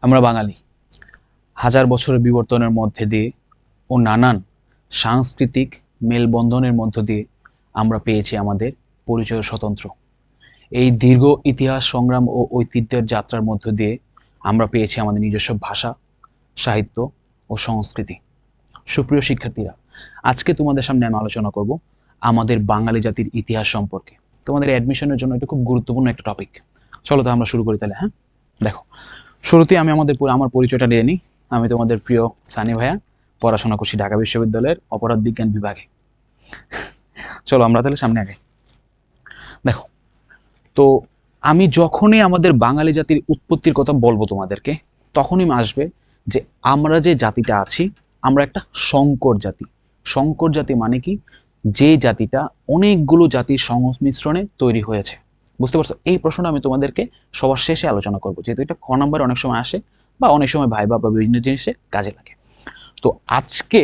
আমরা বাঙালি হাজার বছরের বিবর্তনের মধ্যে দিয়ে ও নানান সাংস্কৃতিক মেলবন্ধনের মধ্য দিয়ে আমরা পেয়েছি আমাদের পরিচয় স্বতন্ত্র। এই দীর্ঘ ইতিহাস সংগ্রাম ও ঐতিহ্যের যাত্রার মধ্য দিয়ে আমরা পেয়েছি আমাদের নিজস্ব ভাষা, সাহিত্য ও সংস্কৃতি। সুপ্রিয় শিক্ষার্থীরা, আজকে তোমাদের সামনে আমি আলোচনা করব আমাদের বাঙালি জাতির ইতিহাস সম্পর্কে। তোমাদের অ্যাডমিশনের জন্য এটা খুব গুরুত্বপূর্ণ একটা টপিক। চলো তো আমরা শুরু করি তাহলে। হ্যাঁ, দেখো, শুরুতেই আমি আমার পরিচয়টা দিয়ে নিই। আমি তোমাদের প্রিয় সানি ভাইয়া, পড়াশোনা করছি ঢাকা বিশ্ববিদ্যালয়ের অপরাধ বিজ্ঞান বিভাগে। চলো আমরা তাহলে সামনে আগে। দেখো, তো আমি যখনই আমাদের বাঙালি জাতির উৎপত্তির কথা বলবো তোমাদেরকে, তখনই আসবে যে আমরা যে জাতিটা আছি, আমরা একটা সংকর জাতি। সংকর জাতি মানে কি? যে জাতিটা অনেকগুলো জাতির সংমিশ্রণে তৈরি হয়েছে। বুঝতে পারছো? এই প্রশ্নটা আমি তোমাদেরকে সবার শেষে আলোচনা করবো, যেহেতু এটা খ নাম্বার অনেক সময় আসে বা অনেক সময় ভাইবা বা বিভিন্ন জিনিসে কাজে লাগে। তো আজকে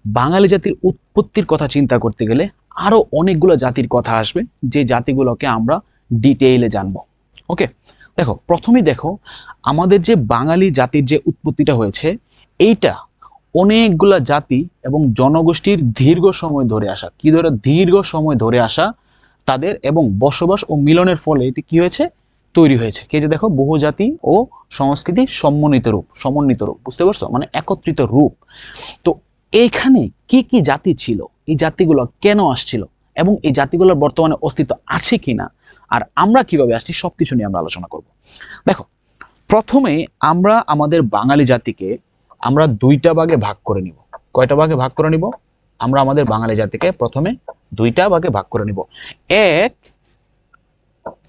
বাঙালি জাতির উৎপত্তির কথা চিন্তা করতে গেলে আরো অনেকগুলো জাতির কথা আসবে, যে জাতিগুলোকে আমরা ডিটেইলে জানবো। ওকে, দেখো, প্রথমেই দেখো আমাদের যে বাঙালি জাতির যে উৎপত্তিটা হয়েছে, এইটা অনেকগুলা জাতি এবং জনগোষ্ঠীর দীর্ঘ সময় ধরে আসা, দীর্ঘ সময় ধরে আসা তাদের এবং বসবাস ও মিলনের ফলে এটি কি হয়েছে? তৈরি হয়েছে। কে যে দেখো, বহুজাতি ও সংস্কৃতি সমন্বিত রূপ। বুঝতে পারছো? মানে একত্রিত রূপ। তো এইখানে কি কি জাতি ছিল, এই জাতিগুলো কেন আসছিল, এবং এই জাতিগুলোর বর্তমানে অস্তিত্ব আছে কিনা, আর আমরা কিভাবে আসছি, সবকিছু নিয়ে আমরা আলোচনা করব। দেখো, প্রথমে আমরা আমাদের বাঙালি জাতিকে আমরা দুইটা ভাগে ভাগ করে নিব। কয়টা ভাগে ভাগ করে নিব? আমরা আমাদের বাঙালি জাতিকে প্রথমে দুইটা ভাগে ভাগ করে নিব। এক,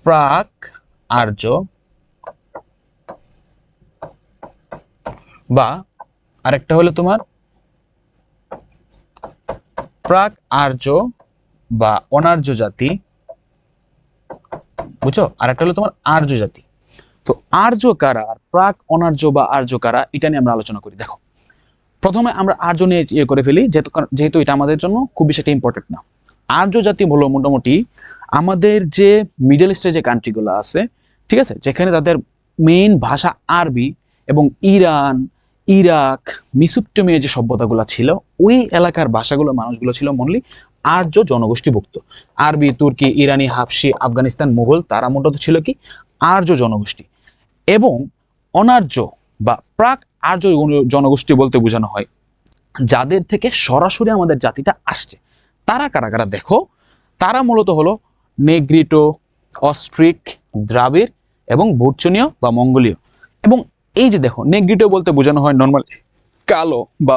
প্রাক আর্য বা আরেকটা হলো তোমার প্রাক আর্য বা অনার্য জাতি। বুঝছো? আরেকটা হলো তোমার আর্য জাতি। তো আর্য কারা আর প্রাক অনার্য বা আর্য কারা, এটা নিয়ে আমরা আলোচনা করি। দেখো, প্রথমে আমরা আর্য নিয়ে করে ফেলি, যেহেতু এটা আমাদের জন্য খুব বেশি একটা ইম্পর্টেন্ট না। আর্য জাতি হলো মোটামুটি আমাদের যে মিডল ইস্টের যে কান্ট্রিগুলো আছে, ঠিক আছে, যেখানে তাদের মেইন ভাষা আরবি, এবং ইরান, ইরাক, মেসোপটেমিয়া যে সভ্যতাগুলো ছিল, ওই এলাকার ভাষাগুলো মানুষগুলো ছিল মনলি আর্য জনগোষ্ঠীভুক্ত। আরবি, তুর্কি, ইরানি, হাবশি, আফগানিস্তান, মুঘল, তারা মূলত ছিল কি? আর্য জনগোষ্ঠী। এবং অনার্য বা প্রাক আর্য জনগোষ্ঠী বলতে বোঝানো হয় যাদের থেকে সরাসরি আমাদের জাতিটা আসছে। তারা কারা কারা? দেখো, তারা মূলত হলো নেগ্রিটো, অস্ট্রিক, দ্রাবিড় এবং ভুরচনীয় বা মঙ্গোলীয়। এবং এই যে দেখো, নেগ্রিটো বলতে বোঝানো হয় নর্মাল কালো বা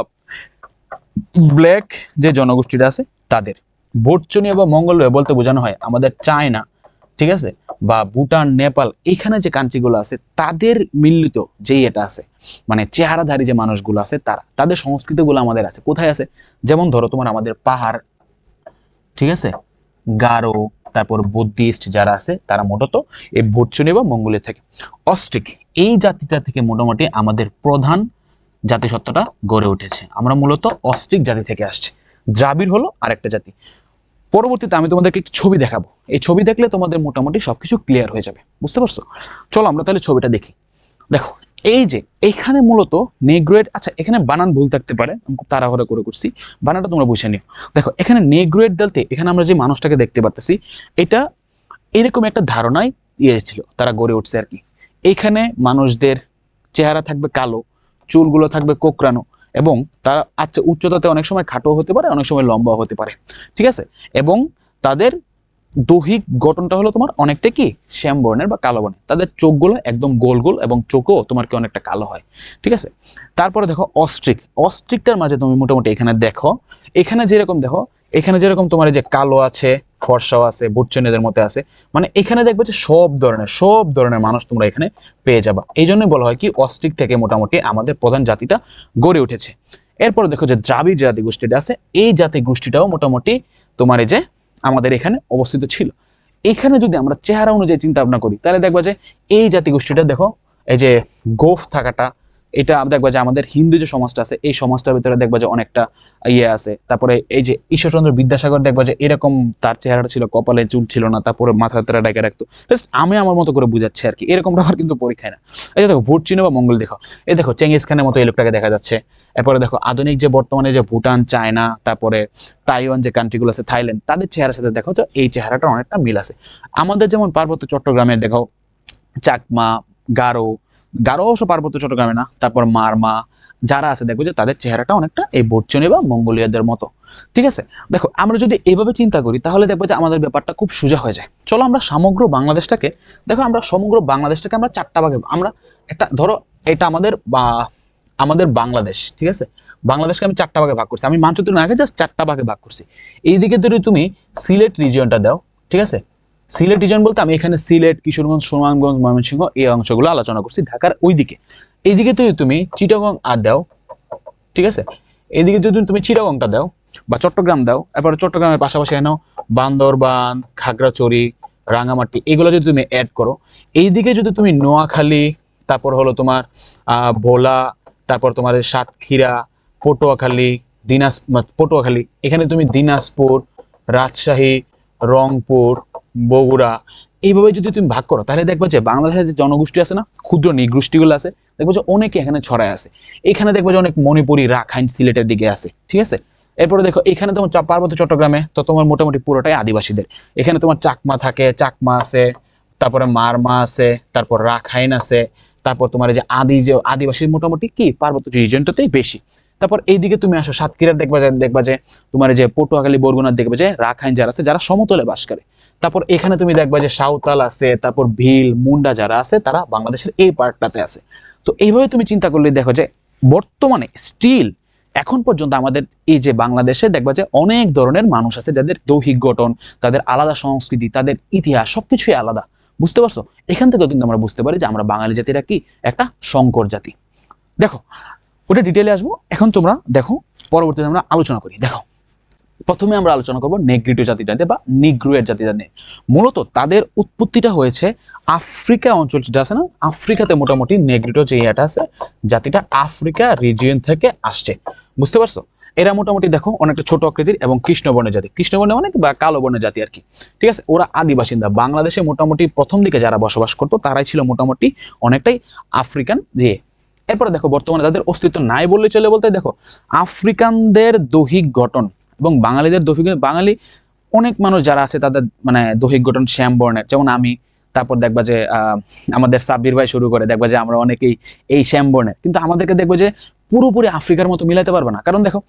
ব্ল্যাক যে জনগোষ্ঠীটা আছে তাদের। ভুরচনীয় বা মঙ্গোলীয় বলতে বোঝানো হয় আমাদের চায়না, ঠিক আছে, বা ভুটান, নেপাল, এখানে যে কান্ট্রিগুলো আছে তাদের মিলিত যেই এটা আছে, মানে চেহারাধারী যে মানুষগুলো আছে, তাদের সংস্কৃতিগুলো আমাদের আছে। কোথায় আছে? যেমন ধরো তোমার আমাদের পাহাড়, ঠিক আছে, গারো, তারপর বুদ্ধিস্ট যারা আছে তারা মূলত এই ভুরচনী বা মঙ্গোলিয়া থেকে। অস্ট্রিক, এই জাতিটা থেকে মোটামুটি আমাদের প্রধান জাতিসত্তাটা গড়ে উঠেছে। আমরা মূলত অস্ট্রিক জাতি থেকে আসছি। দ্রাবিড় হলো আরেকটা জাতি। পরবর্তীতে আমি তোমাদেরকে একটি ছবি দেখাবো, এই ছবি দেখলে তোমাদের মোটামুটি সবকিছু ক্লিয়ার হয়ে যাবে। বুঝতে পারছো? চলো আমরা তাহলে ছবিটা দেখি। দেখো, এই যে এখানে মূলত নেগ্রোয়েড, আচ্ছা এখানে বানান ভুল থাকতে পারে, আমি খুব তাড়াহুড়া করে করছি, বানানটা তোমরা বুঝে নিও। দেখো, এখানে নেগ্রোয়েড বলতে এখানে আমরা যে মানুষটাকে দেখতে পারতেছি, এটা এরকম একটা ধারণায় ছিল, তারা গড়ে উঠছে আর কি। এখানে মানুষদের চেহারা থাকবে কালো, চুলগুলো থাকবে কোকড়ানো, এবং তারা আচ্ছা উচ্চতাতে অনেক সময় খাটো হতে পারে, অনেক সময় লম্বাও হতে পারে, ঠিক আছে। এবং তাদের দৈহিক গঠনটা হলো তোমার অনেকটা কি শ্যাম বর্ণের বা কালো বর্ণের। তাদের চোখগুলো একদম গোল গোল এবং চোখও তোমার কি অনেকটা কালো হয়, ঠিক আছে। তারপরে দেখো অস্ট্রিকটার মাঝে তুমি মোটামুটি এখানে দেখো, এখানে যেরকম দেখো, এখানে যেরকম তোমার এই যে কালো আছে, ফর্সাও আছে, বুটচনেদের মধ্যে আছে, মানে এখানে দেখবে যে সব ধরনের মানুষ তোমরা এখানে পেয়ে যাবা। এই জন্যই বলা হয় কি অস্ট্রিক থেকে মোটামুটি আমাদের প্রধান জাতিটা গড়ে উঠেছে। এরপরে দেখো যে দ্রাবিড় জাতি গোষ্ঠীটা আছে, এই জাতি গোষ্ঠীটাও মোটামুটি তোমার এই যে আমাদের এখানে অবস্থিত ছিল। এখানে যদি আমরা চেহারা অনুযায়ী চিন্তা ভাবনা করি, তাহলে দেখবা যে এই জাতিগোষ্ঠীটা দেখো, এই যে গোফ থাকাটা, এটা দেখবা যে আমাদের হিন্দু যে সমাজটা আছে এই সমাজটার ভিতরে দেখবা যে অনেকটা ইয়ে আছে। তারপরে এই যে ঈশ্বরচন্দ্র বিদ্যাসাগর দেখবা যে এরকম তার চেহারাটা ছিল, কপালে চুল ছিল না, তারপরে মাথা তারা ডেকে রাখতো। জাস্ট আমি আমার মতো করে বুঝাচ্ছি আর কি, এরকমটা আমার কিন্তু পরীক্ষায় না। এই যে দেখো ভোট চিহ্ন বা মঙ্গল দেখো, এই দেখো চেঙ্গিস খানের মতো এই লোকটাকে দেখা যাচ্ছে। এরপরে দেখো আধুনিক যে বর্তমানে যে ভুটান, চায়না, তারপরে তাইওয়ান যে কান্ট্রিগুলো আছে, থাইল্যান্ড, তাদের চেহারার সাথে দেখো যে এই চেহারাটা অনেকটা মিল আছে। আমাদের যেমন পার্বত্য চট্টগ্রামের দেখো চাকমা, গারো, গারো অবশ্য পার্বত্য চট্টগ্রামে না, তারপর মারমা যারা আছে দেখো যে তাদের চেহারাটা অনেকটা এই বর্চনী বা মঙ্গোলিয়াদের মতো। ঠিক আছে, দেখো আমরা যদি এইভাবে চিন্তা করি তাহলে দেখবো যে আমাদের ব্যাপারটা খুব সোজা হয়ে যায়। চলো আমরা সমগ্র বাংলাদেশটাকে দেখো, আমরা সমগ্র বাংলাদেশটাকে আমরা 4টা ভাগে, আমরা একটা ধরো এটা আমাদের আমাদের বাংলাদেশ, ঠিক আছে, বাংলাদেশকে আমি 4টা ভাগে ভাগ করছি, আমি মানচিত্র না আগে জাস্ট 4টা ভাগে ভাগ করছি। এইদিকে যদি তুমি সিলেট রিজিয়নটা দাও, ঠিক আছে, সিলেট রিজন বলতে আমি এখানে সিলেট, কিশোরগঞ্জ, সুনামগঞ্জ, ময়মনসিংহ এই অংশগুলো আলোচনা করছি, ঢাকার ওইদিকে। এইদিকে যদি তুমি চিটাগং আর দাও, ঠিক আছে, এইদিকে যদি তুমি চিটাগংটা দাও বা চট্টগ্রাম দাও, এরপরে চট্টগ্রামের পাশাপাশি এনে বান্দরবান, খাগড়াছড়ি, রাঙামাটি এগুলো যদি তুমি অ্যাড করো, এইদিকে যদি তুমি নোয়াখালী, তারপর হলো তোমার ভোলা, তারপর তোমার সাতক্ষীরা, পটুয়াখালী, পটুয়াখালী, এখানে তুমি দিনাজপুর, রাজশাহী, রংপুর, বগুড়া, এইভাবে যদি তুমি ভাগ করো তাহলে দেখবে যে বাংলাদেশের যে জনগোষ্ঠী আছে না, ক্ষুদ্র নৃগোষ্ঠীগুলো আছে, দেখবো যে অনেকে এখানে ছড়ায় আছে। এখানে দেখবো যে অনেক মণিপুরি, রাখাইন, সিলেটের দিকে আছে, ঠিক আছে। এরপরে দেখো এখানে তোমার পার্বত্য চট্টগ্রামে তো তোমার মোটামুটি পুরোটাই আদিবাসীদের। এখানে তোমার চাকমা থাকে, চাকমা আছে, তারপরে মারমা আছে, তারপর রাখাইন আছে, তারপর তোমার এই যে আদিবাসীর মোটামুটি কি পার্বত্য রিজনটাতেই বেশি। তারপর এইদিকে তুমি আসো সাতক্ষীরার, দেখবা যে তোমার এই যে পটুয়াখালী, বরগুনার দেখবে যে রাখাইন যারা আছে, যারা সমতলে বাস করে। তারপর এখানে তুমি দেখবা যে সাঁওতাল আছে, তারপর ভিল, মুন্ডা যারা আছে তারা বাংলাদেশের এই পার্টটাতে আছে। তো এইভাবে তুমি চিন্তা করলে দেখো যে বর্তমানে স্টিল এখন পর্যন্ত আমাদের এই যে বাংলাদেশে দেখবা যে অনেক ধরনের মানুষ আছে যাদের দৈহিক গঠন, তাদের আলাদা সংস্কৃতি, তাদের ইতিহাস সবকিছুই আলাদা। বুঝতে পারছো? এখান থেকেও কিন্তু আমরা বুঝতে পারি যে আমরা বাঙালি জাতিরা কি একটা সংকর জাতি। দেখো ওটা ডিটেলে আসবো, এখন তোমরা দেখো পরবর্তীতে আমরা আলোচনা করি। দেখো প্রথমে আমরা আলোচনা করব নেগ্রিটো জাতিটাতে বা নিগ্রুয়ের জাতিটা নিয়ে। মূলত তাদের উৎপত্তিটা হয়েছে আফ্রিকা অঞ্চল, যেটা আছে না, আফ্রিকাতে মোটামুটি নেগ্রিটো যে এটা আছে জাতিটা আফ্রিকা রিজিয়ন থেকে আসছে। বুঝতে পারছো? এরা মোটামুটি দেখো অনেকটা ছোট আকৃতির এবং কৃষ্ণবর্ণের জাতি, কৃষ্ণবর্ণের মানে বা কালো বর্ণের জাতি আর কি। ঠিক আছে, ওরা আদি বাসিন্দা। বাংলাদেশে মোটামুটি প্রথম দিকে যারা বসবাস করতো তারাই ছিল মোটামুটি অনেকটাই আফ্রিকান যে। এরপরে দেখো বর্তমানে তাদের অস্তিত্ব নাই বললে চলে, বলতে দেখো আফ্রিকানদের দৈহিক গঠন এবং বাঙালিদের দৈহিক, বাঙালি অনেক মানুষ যারা আছে তাদের মানে দৈহিক গঠন শ্যাম বর্ণের, যেমন আমি, তারপর দেখবা যে আমাদের সাব্বির ভাই শুরু করে দেখবা যে আমরা অনেকেই এই শ্যাম বর্ণের, কিন্তু আমাদেরকে দেখবো যে পুরোপুরি আফ্রিকার মতো মিলাতে পারবে না, কারণ দেখো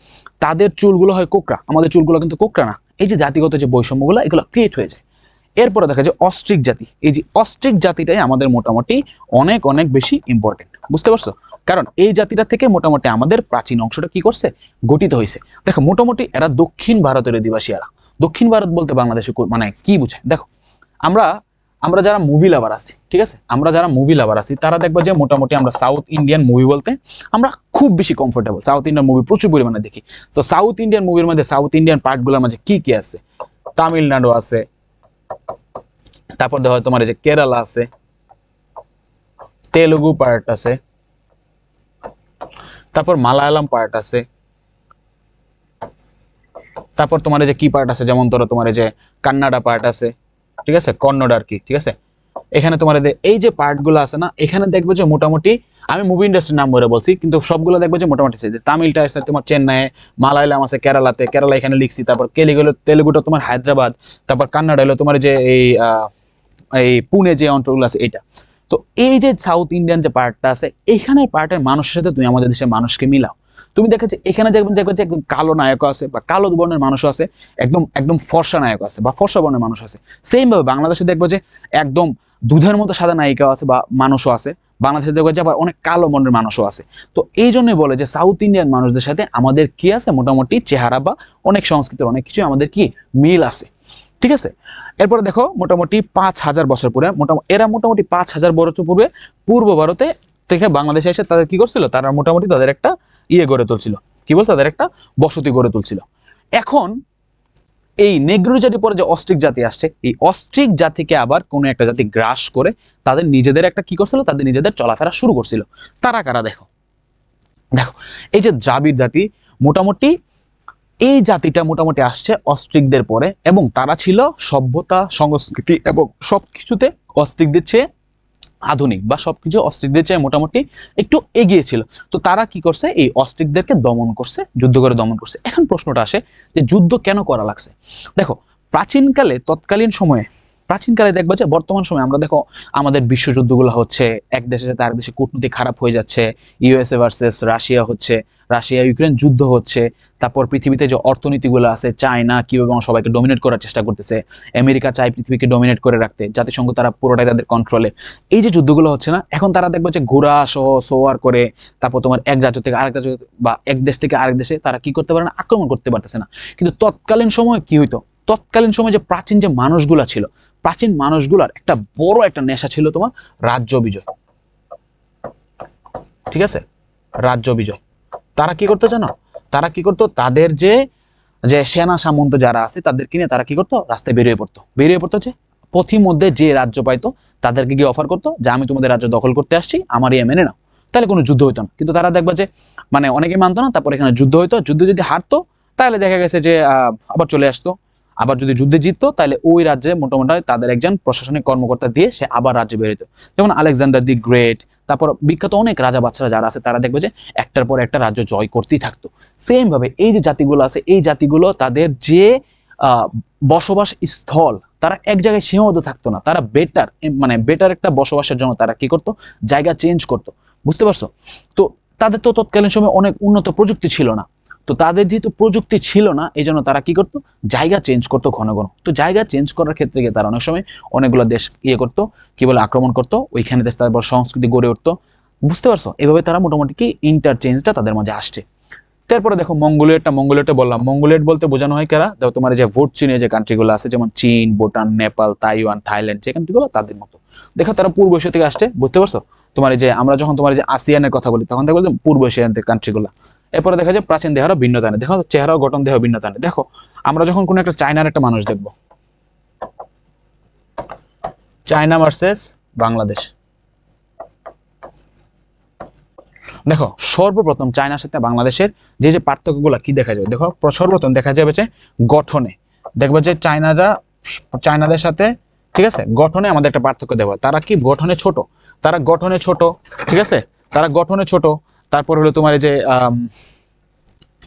তাদের চুলগুলো হয় কোকড়া, আমাদের চুলগুলো কিন্তু কোকড়া না। এই যে জাতিগত যে বৈষম্যগুলো এগুলো ক্রিয়েট হয়ে যায়। এরপরে দেখা যায় অস্ট্রিক জাতি, এই যে অস্ট্রিক জাতিটাই আমাদের মোটামুটি অনেক অনেক বেশি ইম্পর্টেন্ট। বুঝতে পারছো? কারণ এই জাতিটা থেকে মোটামুটি আমাদের প্রাচীন অংশটা কি করছে, গঠিত হয়েছে। দেখো মোটামুটি এরা দক্ষিণ ভারতের অধিবাসী। এরা দক্ষিণ ভারত বলতে বাংলাদেশে মানে কি বুঝে, দেখো আমরা আমরা যারা মুভি লাভার আছি, ঠিক আছে, আমরা যারা মুভি লাভার আছি তারা দেখবো যে মোটামুটি আমরা সাউথ ইন্ডিয়ান মুভি বলতে আমরা খুব বেশি কমফোর্টেবল। সাউথ ইন্ডিয়ান মুভি প্রচুর পরিমাণে দেখি। তো সাউথ ইন্ডিয়ান মুভির মধ্যে সাউথ ইন্ডিয়ান পার্টগুলোর মাঝে কি কি আছে, তামিলনাড়ু আছে, তারপর দেখো তোমার এই যে কেরালা আছে, তেলুগু পার্ট আছে, তারপর মালায়ালাম পার্ট আছে, তারপর তোমার এই যে কি পার্ট আছে, যেমন ধরো তোমার এই যে কান্নাডা পার্ট আছে, ঠিক আছে, কন্নড় আর কি, ঠিক আছে। এখানে তোমার এই যে পার্টগুলো আছে না, এখানে দেখবে যে মোটামুটি আমি মুভি ইন্ডাস্ট্রির নাম বলে বলছি, কিন্তু সবগুলো দেখবে যে মোটামুটি তামিলটা আছে তোমার চেন্নাই, মালায়ালাম আছে কেরালাতে, কেরালা এখানে লিখছি, তারপর তেলেগুটা তোমার হায়দ্রাবাদ, তারপর কান্নাডা হলো তোমার যে এই পুনে যে অঞ্চলগুলো আছে এটা। তো এই যে সাউথ ইন্ডিয়ান যে পার্টটা আছে, এখানে পার্টের মানুষের সাথে তুমি আমাদের দেশের মানুষকে মিলাও, তুমি দেখো যে এখানে দেখবে যে একদম কালো নায়ক আছে বা কালো বর্ণের মানুষও আছে, একদম একদম ফর্সা নায়ক আছে বা ফর্সা বর্ণের মানুষ আছে। সেম ভাবে বাংলাদেশে দেখবো যে একদম দুধের মতো সাদা নায়িকাও আছে বা মানুষও আছে, বাংলাদেশে দেখবো যে আবার অনেক কালো বর্ণের মানুষও আছে। তো এই জন্যই বলে যে সাউথ ইন্ডিয়ান মানুষদের সাথে আমাদের কি আছে, মোটামুটি চেহারা বা অনেক সংস্কৃতির অনেক কিছু আমাদের কি মিল আছে। ঠিক আছে, এরপরে দেখো মোটামুটি 5000 বছর পরে এরা মোটামুটি 5000 বছর পূর্বে পূর্ব ভারতে থেকে বাংলাদেশে এসে তাদের কি করছিল, তারা মোটামুটি তাদের একটা গড়ে তুলছিল, কি বলতো, তাদের একটা বসতি গড়ে তুলছিল। এখন এই নেগ্রো জাতি পরে যে অস্ট্রিক জাতি আসছে, এই অস্ট্রিক জাতিকে আবার কোনো একটা জাতি গ্রাস করে তাদের নিজেদের একটা কি করছিল, তাদের নিজেদের চলাফেরা শুরু করছিল। তারা কারা দেখো, দেখো এই যে দ্রাবিড় জাতি, মোটামুটি এই জাতিটা মোটামুটি আসছে অস্ট্রিকদের পরে, এবং তারা ছিল সভ্যতা, সংস্কৃতি এবং সবকিছুতে অস্ট্রিকদের চেয়ে আধুনিক, বা সবকিছু অস্ট্রিকদের চেয়ে মোটামুটি একটু এগিয়ে ছিল। তো তারা কি করছে, এই অস্ট্রিকদেরকে দমন করছে, যুদ্ধ করে দমন করছে। এখন প্রশ্নটা আসে যে যুদ্ধ কেন করা লাগছে। দেখো প্রাচীনকালে, তৎকালীন সময়ে, প্রাচীনকালে দেখবা যে বর্তমান সময়ে আমরা দেখো আমাদের বিশ্বযুদ্ধগুলো হচ্ছে, এক দেশের সাথে আরেক দেশে কূটনীতি খারাপ হয়ে যাচ্ছে, ইউএসএ ভার্সেস রাশিয়া হচ্ছে, রাশিয়া ইউক্রেন যুদ্ধ হচ্ছে, তারপর পৃথিবীতে যে অর্থনীতিগুলো আছে, চায়না কিভাবে সবাইকে ডমিনেট করার চেষ্টা করতেছে, আমেরিকা চায় পৃথিবীকে ডমিনেট করে রাখতে, জাতিসংঘ তারা পুরোটাই তাদের কন্ট্রোলে। এই যে যুদ্ধগুলো হচ্ছে না, এখন তারা দেখবে যে ঘোড়া সহ সোয়ার করে, তারপর তোমার এক রাজ্য থেকে আরেক রাজ্য বা এক দেশ থেকে আরেক দেশে তারা কি করতে পারে না, আক্রমণ করতে পারতেছে না। কিন্তু তৎকালীন সময় কি হইতো, তৎকালীন সময় যে প্রাচীন যে মানুষগুলা ছিল, প্রাচীন মানুষগুলার একটা বড় একটা নেশা ছিল তোমার রাজ্য বিজয়। ঠিক আছে, রাজ্য বিজয়। তারা কি করতো জানো, তারা কি করতো, তাদের যে যে সেনা সামন্ত যারা আছে তাদেরকে নিয়ে তারা কি করতো, রাস্তায় বেরিয়ে পড়তো যে পথির মধ্যে যে রাজ্য পাইতো তাদেরকে গিয়ে অফার করতো যে আমি তোমাদের রাজ্য দখল করতে আসছি, আমার ইয়ে মেনে নাও। তাহলে কোনো যুদ্ধ হইতো না। কিন্তু তারা দেখবা যে মানে অনেকে মানতো না, তারপর এখানে যুদ্ধ হইতো, যুদ্ধ যদি হারতো তাহলে দেখা গেছে যে আবার চলে আসতো। আবার যদি যুদ্ধে জিততো তাহলে ওই রাজ্যে মোটামুটি তাদের একজন প্রশাসনিক কর্মকর্তা দিয়ে সে আবার রাজ্যে বেরোতো। যেমন আলেকজান্ডার দি গ্রেট, তারপর বিখ্যাত অনেক রাজা বাচ্চারা যারা আছে তারা দেখবে যে একটার পর একটা রাজ্য জয় করতেই থাকতো। সেম ভাবে এই যে জাতিগুলো আছে, এই জাতিগুলো তাদের যে বসবাস স্থল, তারা এক জায়গায় সীমাবদ্ধ থাকতো না, তারা বেটার মানে বেটার একটা বসবাসের জন্য তারা কি করতো, জায়গা চেঞ্জ করতো। বুঝতে পারছো? তো তাদের তো তৎকালীন সময় অনেক উন্নত প্রযুক্তি ছিল না। তো তাদের যেহেতু প্রযুক্তি ছিল না, এই জন্য তারা কি করতো, জায়গা চেঞ্জ করতো ঘন ঘন। তো জায়গা চেঞ্জ করার ক্ষেত্রে গিয়ে তারা অনেক সময় অনেকগুলো দেশ ইয়ে করতো, কি বলে, আক্রমণ করতো, ওইখানে দেশ তারপর সংস্কৃতি গড়ে উঠতো। বুঝতে পারছো? এভাবে তারা মোটামুটি কি ইন্টারচেঞ্জটা তাদের মাঝে আসছে। তারপরে দেখো মঙ্গোলিয়েটটা বললাম, মঙ্গোলিয়েট বলতে বোঝানো হয় কারা, দেখো তোমার যে ভোট চীনে যে কান্ট্রিগুলো আছে, যেমন চীন, ভুটান, নেপাল, তাইওয়ান, থাইল্যান্ড, যে কান্ট্রিগুলো তাদের মতো। দেখো তারা পূর্ব এশিয়া থেকে আসছে। বুঝতে পারছো? তোমার যে আমরা যখন তোমার যে আসিয়ানের কথা বলি তখন দেখবো যে পূর্ব এশিয়ান কান্ট্রিগুলো। এরপরে দেখা যায় প্রাচীন দেহেরও ভিন্নতা নেই, দেখো চেহারা গঠন দেহ ভিন্নতা নেই। দেখো আমরা যখন কোনো একটা চায়নার একটা মানুষ দেখবো, চায়না ভার্সেস বাংলাদেশ, দেখো সর্বপ্রথম চায়নার সাথে বাংলাদেশের যে যে পার্থক্যগুলো কি দেখা যাবে, দেখো সর্বপ্রথম দেখা যাবে যে গঠনে, দেখবো যে চায়নাদের সাথে, ঠিক আছে, গঠনে আমাদের একটা পার্থক্য দেওয়া। তারা কি গঠনে ছোট, তারা গঠনে ছোট, ঠিক আছে, তারা গঠনে ছোট। তারপর হলো তোমার এই যে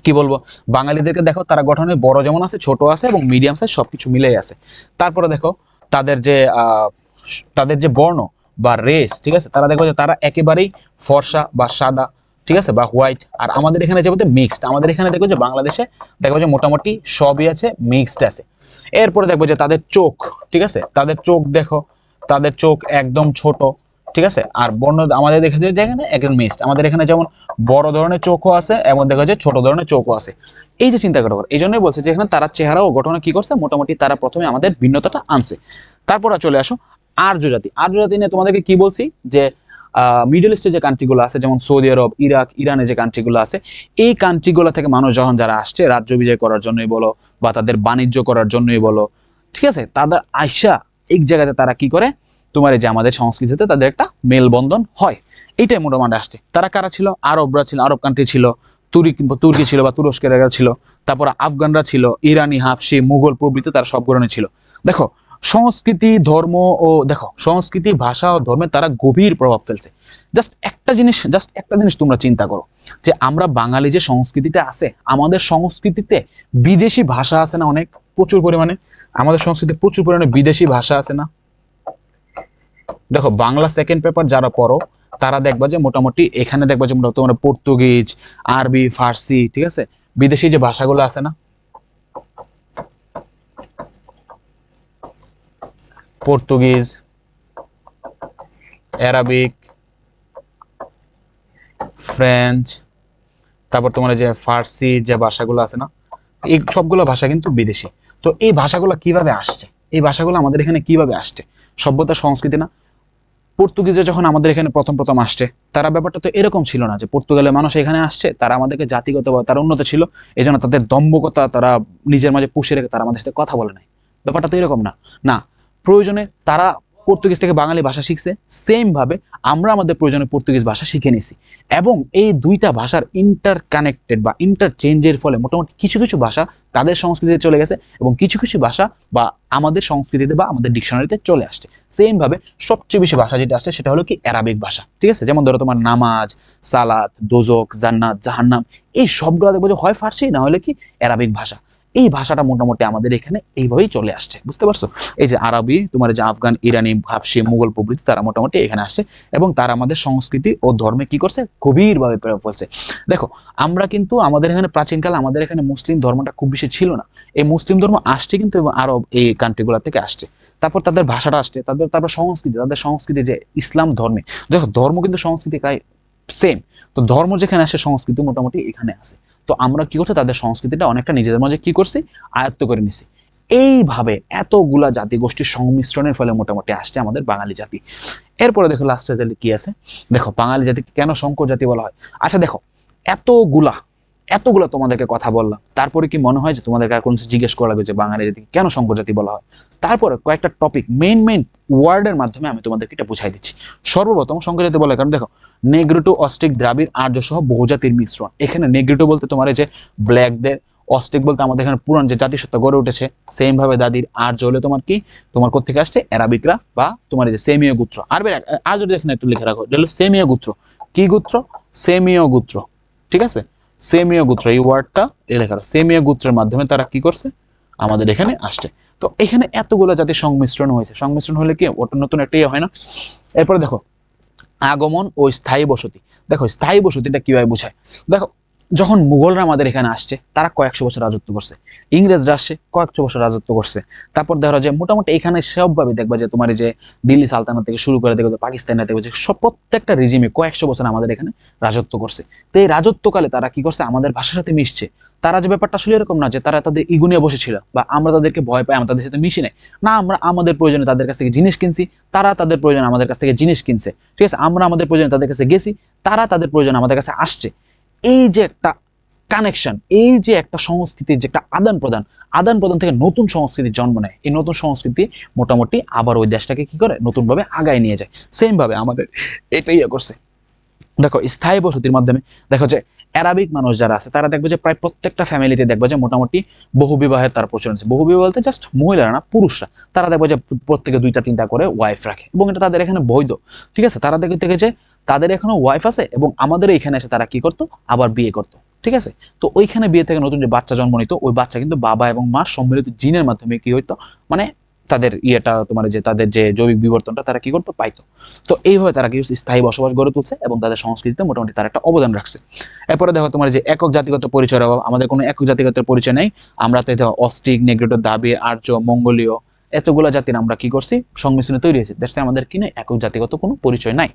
কি বলবো, বাঙালিদেরকে দেখো তারা গঠনে বড় যেমন আছে, ছোট আছে এবং মিডিয়াম সাইজ, সবকিছু মিলেই আছে। তারপরে দেখো তাদের যে তাদের যে বর্ণ বা রেস, ঠিক আছে, তারা দেখো যে তারা একেবারেই ফর্সা বা সাদা, ঠিক আছে, বা হোয়াইট। আর আমাদের এখানে যে বলতে মিক্সড, আমাদের এখানে দেখো যে বাংলাদেশে দেখো যে মোটামুটি সবই আছে, মিক্সড আছে। এরপরে দেখবো যে তাদের চোখ, ঠিক আছে, তাদের চোখ দেখো, তাদের চোখ একদম ছোট, ঠিক আছে। আর বর্ণ আমাদের দেখে যে এখানে একদম মিক্সড, আমাদের এখানে যেমন বড় ধরনের চোখও আছে এবং দেখা যায় ছোট ধরনের চোখও আছে। এই যে চিন্তা করা, এই জন্যই বলছে যে এখানে তারা চেহারা ও গঠনে কি করছে, মোটামুটি তারা প্রথমে আমাদের ভিন্নতাটা আনছে। তারপর চলে আসো আর্য জাতি। আর্য জাতি নিয়ে তোমাদেরকে কি বলছি যে মিডল ইস্টের যে কান্ট্রিগুলো আছে, যেমন সৌদি আরব, ইরাক, ইরানে যে কান্ট্রিগুলো আছে, এই কান্ট্রিগুলো থেকে মানুষ যখন যারা আসছে রাজ্য বিজয় করার জন্যই বলো বা তাদের বাণিজ্য করার জন্যই বলো, ঠিক আছে, তাদের আয়সা এক জায়গাতে তারা কি করে, তোমার এই যে আমাদের সংস্কৃতিতে তাদের একটা মেলবন্ধন হয়। এইটাই মোটামুটি আসছে। তারা কারা ছিল, আরবরা ছিল, আরব কান্ট্রি ছিল, তুর্কি ছিল বা তুরস্কের ছিল, তারপর আফগানরা ছিল, ইরানি, হাফসি, মুঘল প্রভৃতি, তারা সব ধরনের ছিল। দেখো সংস্কৃতি, ধর্ম ও দেখো সংস্কৃতি, ভাষা ও ধর্মে তারা গভীর প্রভাব ফেলছে। জাস্ট একটা জিনিস তোমরা চিন্তা করো যে আমরা বাঙালি যে সংস্কৃতিতে আছে, আমাদের সংস্কৃতিতে বিদেশি ভাষা আছে না, অনেক প্রচুর পরিমাণে আমাদের সংস্কৃতিতে প্রচুর পরিমাণে বিদেশি ভাষা আছে না। দেখো বাংলা সেকেন্ড পেপার যারা পড়ো তারা দেখবা যে মোটামুটি এখানে দেখবা যে তোমার পর্তুগিজ, আরবি, ফার্সি, ঠিক আছে, বিদেশি যে ভাষাগুলো আছে না, পর্তুগিজ, অ্যারাবিক, ফ্রেঞ্চ, তারপর তোমার যে ফার্সি যে ভাষাগুলো আছে না, এই সবগুলো ভাষা কিন্তু বিদেশি। তো এই ভাষাগুলো কিভাবে আসছে, এই ভাষাগুলো আমাদের এখানে কিভাবে আসছে, সভ্যতা সংস্কৃতি না। পর্তুগিজে যখন আমাদের এখানে প্রথম প্রথম আসছে, তারা ব্যাপারটা তো এরকম ছিল না যে পর্তুগালের মানুষ এখানে আসছে, তারা আমাদেরকে জাতিগতভাবে তারা উন্নত ছিল, এই জন্য তাদের দম্ভকতা তারা নিজের মাঝে পুষে রেখে তারা আমাদের সাথে কথা বলে নাই। ব্যাপারটা তো এরকম না। না, প্রয়োজনে তারা পর্তুগিজ থেকে বাঙালি ভাষা শিখছে, সেম ভাবে আমরা আমাদের প্রয়োজনে পর্তুগিজ ভাষা শিখে নিছি, এবং এই দুইটা ভাষার ইন্টারকানেক্টেড বা ইন্টারচেঞ্জের ফলে মোটামুটি কিছু কিছু ভাষা তাদের সংস্কৃতিতে চলে গেছে, এবং কিছু কিছু ভাষা বা আমাদের সংস্কৃতিতে বা আমাদের ডিকশনারিতে চলে আসছে। সেম ভাবে সবচেয়ে বেশি ভাষা যেটা আসছে সেটা হলো কি অ্যারাবিক ভাষা, ঠিক আছে? যেমন ধরো তোমার নামাজ, সালাত, দোজক, জান্নাত, জাহান্নাম, এই সবগুলো দেখবো যে হয় ফার্সি না হলে কি অ্যারাবিক ভাষা। এই ভাষাটা মোটামুটি আমাদের এখানে এইভাবেই চলে আসছে, বুঝতে পারছো? এই যে আরবি, তোমার যে আফগান, ইরানি, ভাবসি, মুঘল প্রভৃতি, তারা মোটামুটি এখানে আসছে, এবং তারা আমাদের সংস্কৃতি ও ধর্মে কি করছে, গভীরভাবে প্রভাব ফেলছে। দেখো, আমরা কিন্তু আমাদের এখানে প্রাচীনকালে আমাদের এখানে মুসলিম ধর্মটা খুব বেশি ছিল না। এই মুসলিম ধর্ম আসছে কিন্তু আরব এই কান্ট্রিগুলো থেকে আসছে, তারপর তাদের ভাষাটা আসছে, তারপর সংস্কৃতি, তাদের সংস্কৃতি যে ইসলাম ধর্মে, দেখো ধর্ম কিন্তু সংস্কৃতি সেম। তো ধর্ম যেখানে আসে সংস্কৃতি মোটামুটি এখানে আসে। তো আমরা কি করছি, তাদের সংস্কৃতিটা অনেকটা নিজেদের মাঝে কি করছি, আয়ত্ত করে নিছি। এইভাবে এতগুলা জাতিগোষ্ঠীর সংমিশ্রণের ফলে মোটামুটি আসছে আমাদের বাঙালি জাতি। এরপরে দেখো লাস্ট রেজাল্টে কি আছে, দেখো বাঙালি জাতিকে কেন সংকর জাতি বলা হয়। আচ্ছা দেখো, এতগুলা এতগুলো তোমাদেরকে কথা বললাম, তারপরে কি মনে হয় যে তোমাদেরকে আর কোনো কিছু জিজ্ঞেস করা লাগবে যে বাঙালি জাতিকে কেন সংকর জাতি বলা হয়? তারপরে কয়েকটা টপিক মেইন ওয়ার্ডের মাধ্যমে আমি তোমাদেরকে এটা বুঝাই দিচ্ছি। সর্বপ্রথম সংকর জাতি বলা হয় কারণ দেখো, নেগ্রিটো, অস্ট্রিক, দ্রাবিড়, আর্য সহ বহুজাতির মিশ্রণ। এখানে নেগ্রিটো বলতে তোমার এই যে ব্ল্যাকদের, অস্ট্রিক বলতে আমাদের এখানে পুরান যে জাতিসত্তা গড়ে উঠেছে, সেম ভাবে দাদির। আর্য হলে তোমার কি, তোমার কোথেকে আসছে, অ্যারাবিকরা বা তোমার এই যে সেমীয় গোত্র। আর্য এখানে একটু লিখে রাখো, এটা হলো সেমীয় গোত্র। কি গোত্র? সেমীয় গোত্র, ঠিক আছে? সেমীয় গোত্র, এই ওয়ার্ডটা লেখা রাখো, সেমীয় গোত্রের মাধ্যমে তারা কি করছে, আমাদের এখানে আসছে। তো এখানে এতগুলো জাতির সংমিশ্রণ হয়েছে, সংমিশ্রণ হলে কি ওটা নতুন একটা ইয়ে হয় না? এরপরে দেখো আগমন ও স্থায়ী বসতি। দেখো স্থায়ী বসতিটা কিভাবে বোঝায়, দেখো যখন মুঘলরা আমাদের এখানে আসছে, তারা কয়েকশো বছর রাজত্ব করছে, ইংরেজরা আসছে কয়েকশো বছর রাজত্ব করছে, তারপর দেখো যে মোটামুটি এখানে সবভাবে দেখবা যে তোমার যে দিল্লি সালতানাত থেকে শুরু করে দেখো, পাকিস্তানে দেখো যে সব প্রত্যেকটা রিজিমে কয়েকশো বছর আমাদের এখানে রাজত্ব করছে। তো এই রাজত্বকালে তারা কি করছে, আমাদের ভাষার সাথে মিশছে। তারা যে ব্যাপারটা আসলে এরকম না যে তারা তাদের ইগো নিয়ে বসেছিল বা আমরা তাদেরকে ভয় পাই, আমরা তাদের সাথে মিশি নাই। না, আমরা আমাদের প্রয়োজনে তাদের কাছ থেকে জিনিস কিনছি, তারা তাদের প্রয়োজনে আমাদের কাছ থেকে জিনিস কিনছে, ঠিক আছে? আমরা আমাদের প্রয়োজনে তাদের কাছে গেছি, তারা তাদের প্রয়োজনে আমাদের কাছে আসছে। এই যে একটা কানেকশন, এই যে একটা সংস্কৃতির যে একটা আদান প্রদান, আদান প্রদান থেকে নতুন সংস্কৃতির জন্ম নেয়। এই নতুন সংস্কৃতি মোটামুটি আবার ওই দেশটাকে কি করে, নতুনভাবে আগায় নিয়ে যায়। সেম ভাবে আমাদের এটাই করছে। দেখো স্থায়ী বসতির মাধ্যমে দেখো যে অ্যারাবিক মানুষ যারা আছে, তারা দেখবে যে প্রায় প্রত্যেকটা ফ্যামিলিতে দেখবে যে মোটামুটি বহু বিবাহের তার প্রচলন আছে। বহু বিবাহ বলতে জাস্ট মহিলারা না, পুরুষরা, তারা দেখবে যে প্রত্যেকে দুইটা তিনটা করে ওয়াইফ রাখে, এবং এটা তাদের এখানে বৈধ, ঠিক আছে? তারা দেখে যে তাদের এখনো ওয়াইফ আছে, এবং আমাদের এখানে এসে তারা কি করতো, আবার বিয়ে করতো, ঠিক আছে? তো ওইখানে বিয়ে থেকে নতুন যে বাচ্চা জন্ম নিত, ওই বাচ্চা কিন্তু বাবা এবং মার সম্মিলিত জিনের মাধ্যমে কি হইতো, মানে তাদের ইয়েটা, তোমার যে তাদের যে জৈবিক বিবর্তনটা তারা কি করতো, পাইতো। তো এইভাবে তারা কি স্থায়ী বসবাস গড়ে তুলছে, এবং তাদের সংস্কৃতিতে মোটামুটি তারা একটা অবদান রাখছে। এরপরে দেখো তোমার যে একক জাতিগত পরিচয়ের অভাব, আমাদের কোনো একক জাতিগত পরিচয় নেই। আমরা তো দেখো অস্ট্রিক, নেগ্রিটো, দাবির, আর্য, মঙ্গোলীয়, এতগুলো জাতির আমরা কি করছি, সংমিশ্রণে তৈরি হয়েছে। দ্যাটস আমাদের কি নেই, একক জাতিগত কোনো পরিচয় নাই।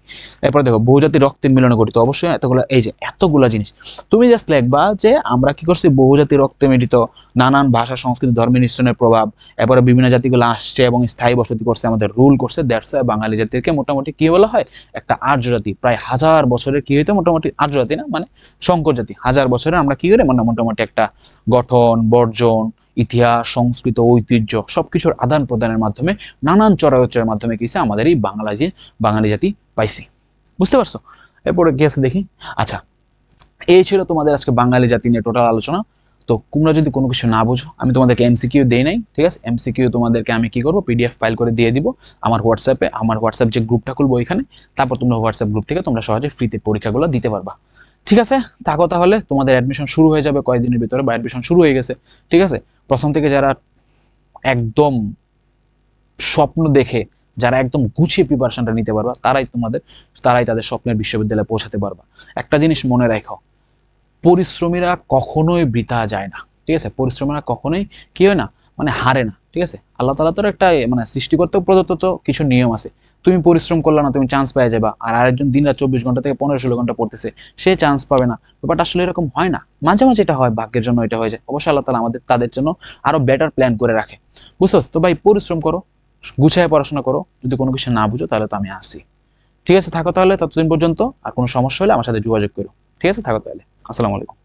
এরপরে দেখো বহুজাতির রক্তের মিলনে গঠিত, অবশ্যই এতগুলো, এই যে এতগুলা জিনিস তুমি জাস্ট লিখবা যে আমরা কি করছি, বহুজাতির রক্তে মিলিত, নানান ভাষা, সংস্কৃতি, ধর্মের মিশ্রণের প্রভাব, এরপরে বিভিন্ন জাতিগুলো আসছে এবং স্থায়ী বসতি করছে, আমাদের রুল করছে। দ্যাটস বাঙালি জাতিকে মোটামুটি কি বলা হয়, একটা আর্য জাতি। প্রায় হাজার বছরের কি হইতো, মোটামুটি আর্য জাতি না, মানে শঙ্কর জাতি। হাজার বছরে আমরা কি করে, মানে মোটামুটি একটা গঠন, বর্জন, ইতিহাস, সংস্কৃত, ঐতিহ্য সবকিছুর আদান প্রদানের মাধ্যমে, নানান চরাচরের মাধ্যমে কিছু আমাদের এই বাঙালি জাতি পাইছি। বুঝতে পারছো? এরপরে কি আছে দেখি। আচ্ছা, এই ছিল তোমাদের আজকে বাঙালি জাতি নিয়ে টোটাল আলোচনা। তো তোমরা যদি কোনো কিছু না বুঝো, আমি তোমাদেরকে এমসিকিউ দেই নাই, ঠিক আছে? এমসিকিউ তোমাদেরকে আমি কি করবো, পিডিএফ ফাইল করে দিয়ে দিব আমার হোয়াটসঅ্যাপে। আমার হোয়াটসঅ্যাপ যে গ্রুপটা খুলবো ওইখানে, তারপর তোমরা হোয়াটসঅ্যাপ গ্রুপ থেকে তোমরা সহজে ফ্রিতে পরীক্ষাগুলো দিতে পারবা। ঠিক আছে, থাকো তাহলে। তোমাদের অ্যাডমিশন শুরু হয়ে যাবে কয়েকদিনের ভিতরে, বা অ্যাডমিশন শুরু হয়ে গেছে, ঠিক আছে? প্রথম থেকে যারা একদম স্বপ্ন দেখে, যারা একদম গুছিয়ে প্রিপারেশনটা নিতে পারবা, তারাই তাদের স্বপ্নের বিশ্ববিদ্যালয়ে পৌঁছাতে পারবা। একটা জিনিস মনে রাখো, পরিশ্রমীরা কখনোই বৃথা যায় না, ঠিক আছে? পরিশ্রমীরা কখনোই কি হয় না, মানে হারে না, ঠিক আছে? আল্লাহ তাআলা তোর একটা মানে সৃষ্টিকর্তা প্রদত্ত তো কিছু নিয়ম আছে। তুমি পরিশ্রম করলে না, তুমি চান্স পেয়ে যাবা, আর আরেকজন দিন রাত 24 ঘন্টা থেকে 15-16 ঘন্টা পড়তেছে, সে চান্স পাবে না। ব্যাপারটা আসলে এরকম হয় না, মাঝে মাঝে এটা হয়, ভাগ্যের জন্য এটা হয়ে যায়। অবশ্যই আল্লাহ তাআলা তাদের জন্য আরো বেটার প্ল্যান করে রাখে, বুঝছো? তো ভাই পরিশ্রম করো, গুছায় পড়াশোনা করো। যদি কোনো কিছু না বুঝো তাহলে তো আমি আসি, ঠিক আছে? থাকো তাহলে, ততদিন পর্যন্ত। আর কোনো সমস্যা হলে আমার সাথে যোগাযোগ করো, ঠিক আছে? থাকো তাহলে, আসসালামু আলাইকুম।